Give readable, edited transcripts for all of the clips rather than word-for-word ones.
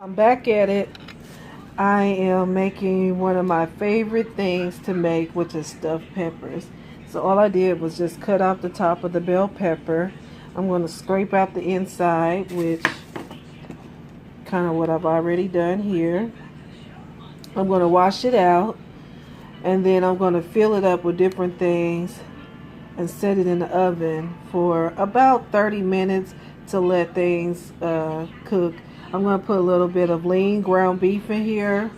I'm back at it. I am making one of my favorite things to make, which is stuffed peppers. So all I did was just cut off the top of the bell pepper. I'm going to scrape out the inside, which kind of what I've already done here. I'm going to wash it out, and then I'm going to fill it up with different things and set it in the oven for about 30 minutes to let things cook. I'm going to put a little bit of lean ground beef in here.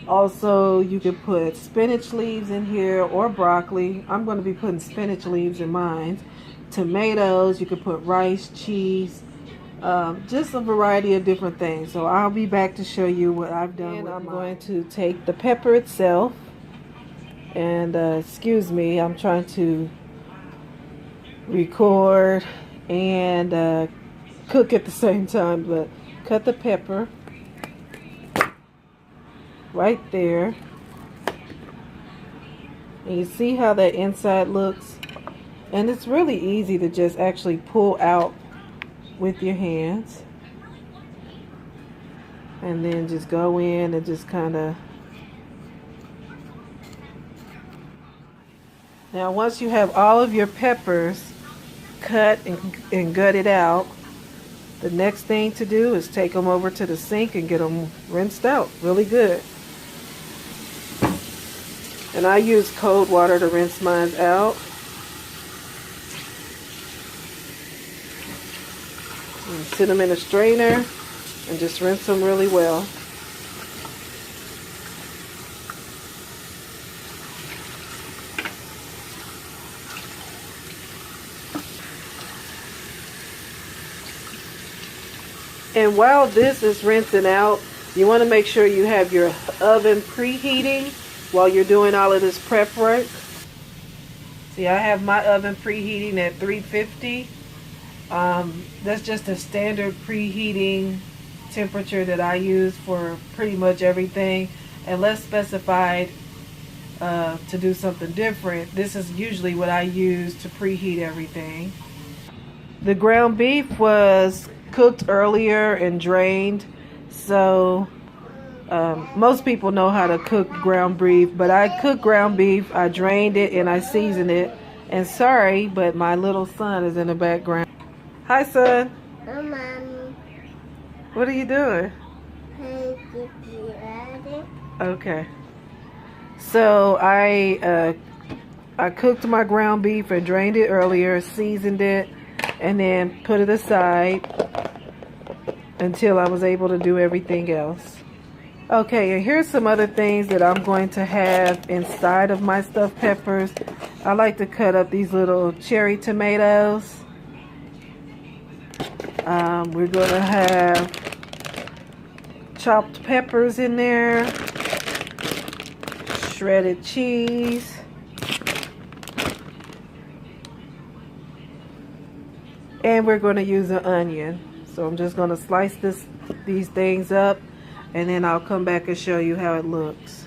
Also, you could put spinach leaves in here or broccoli. I'm going to be putting spinach leaves in mine. Tomatoes, you could put rice, cheese, just a variety of different things. So I'll be back to show you what I've done. And I'm going to take the pepper itself, and excuse me, I'm trying to record and cook at the same time, but cut the pepper right there, and you see how that inside looks, and it's really easy to just actually pull out with your hands, and then just go in and just kind of. Now once you have all of your peppers cut and gutted out, the next thing to do is take them over to the sink and get them rinsed out really good. And I use cold water to rinse mine out. And sit them in a strainer and just rinse them really well. And while this is rinsing out, you want to make sure you have your oven preheating while you're doing all of this prep work. See, I have my oven preheating at 350. That's just a standard preheating temperature that I use for pretty much everything. Unless specified to do something different, this is usually what I use to preheat everything. The ground beef was cooked earlier and drained, so most people know how to cook ground beef, but I cook ground beef, I drained it, and I seasoned it. And sorry, but my little son is in the background. Hi, son. Hi, Mommy. What are you doing? Hey, did you add it? Okay. So I cooked my ground beef and drained it earlier, seasoned it, and then put it aside until I was able to do everything else. Okay, and here's some other things that I'm going to have inside of my stuffed peppers. I like to cut up these little cherry tomatoes. We're going to have chopped peppers in there, shredded cheese, and we're going to use an onion. So I'm just going to slice these things up, and then I'll come back and show you how it looks.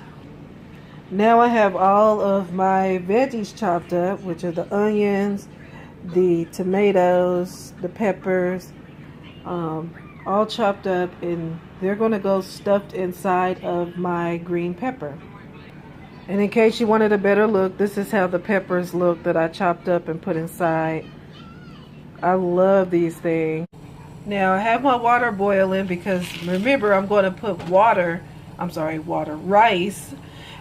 Now I have all of my veggies chopped up, which are the onions, the tomatoes, the peppers, all chopped up, and they're going to go stuffed inside of my green pepper. And in case you wanted a better look, this is how the peppers look that I chopped up and put inside. I love these things. Now I have my water boiling because remember I'm going to put rice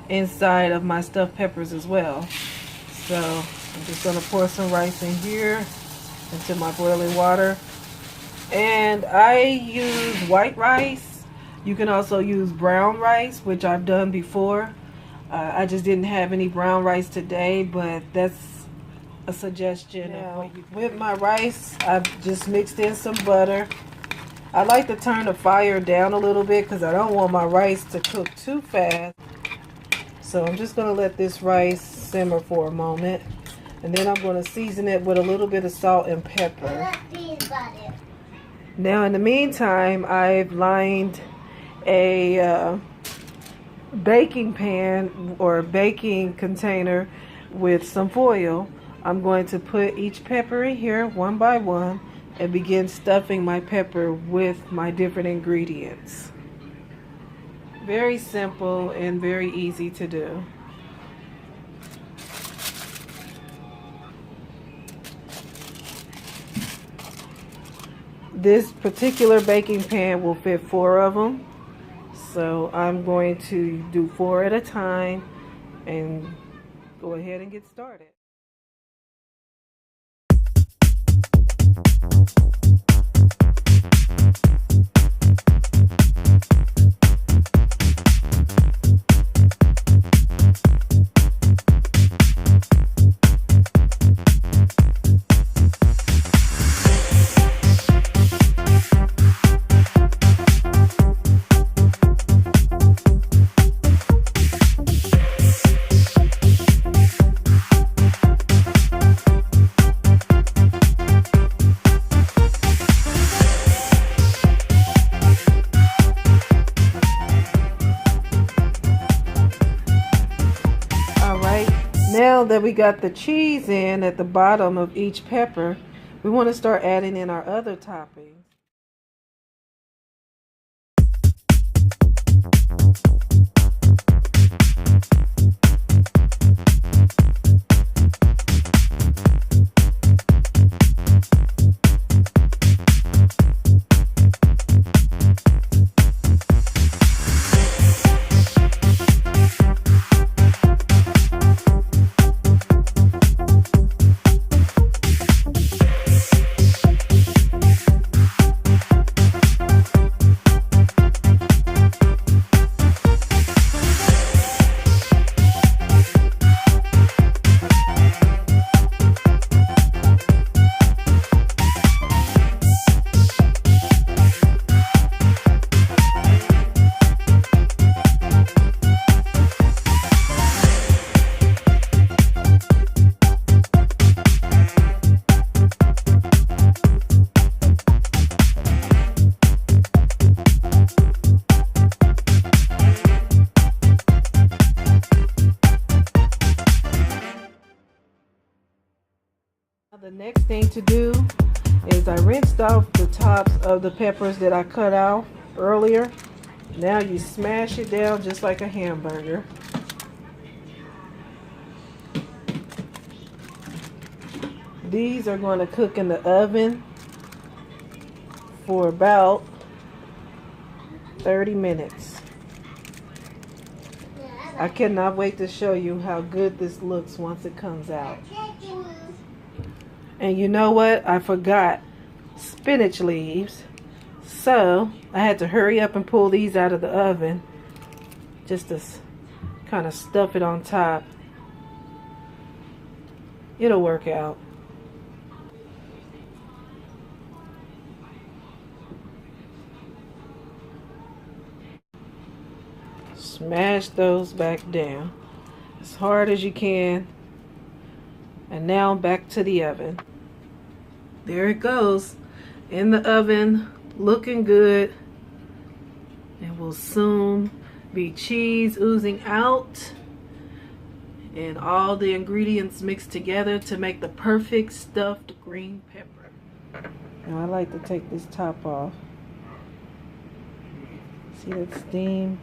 inside of my stuffed peppers as well. So I'm just going to pour some rice in here into my boiling water. And I use white rice. You can also use brown rice, which I've done before. I just didn't have any brown rice today, but that's a suggestion. Now, with my rice, I've just mixed in some butter. I like to turn the fire down a little bit because I don't want my rice to cook too fast. So I'm just going to let this rice simmer for a moment, and then I'm going to season it with a little bit of salt and pepper. Now in the meantime, I've lined a baking pan or baking container with some foil. I'm going to put each pepper in here one by one and begin stuffing my pepper with my different ingredients. Very simple and very easy to do. This particular baking pan will fit 4 of them. So I'm going to do 4 at a time and go ahead and get started. Now that we got the cheese in at the bottom of each pepper, we want to start adding in our other toppings. The next thing to do is I rinsed off the tops of the peppers that I cut out earlier. Now you smash it down just like a hamburger. These are going to cook in the oven for about 30 minutes. I cannot wait to show you how good this looks once it comes out. And you know what? I forgot spinach leaves. So I had to hurry up and pull these out of the oven just to kind of stuff it on top. It'll work out. Smash those back down as hard as you can. And now back to the oven. There it goes in the oven, looking good. And will soon be cheese oozing out and all the ingredients mixed together to make the perfect stuffed green pepper. Now I like to take this top off. See that steam?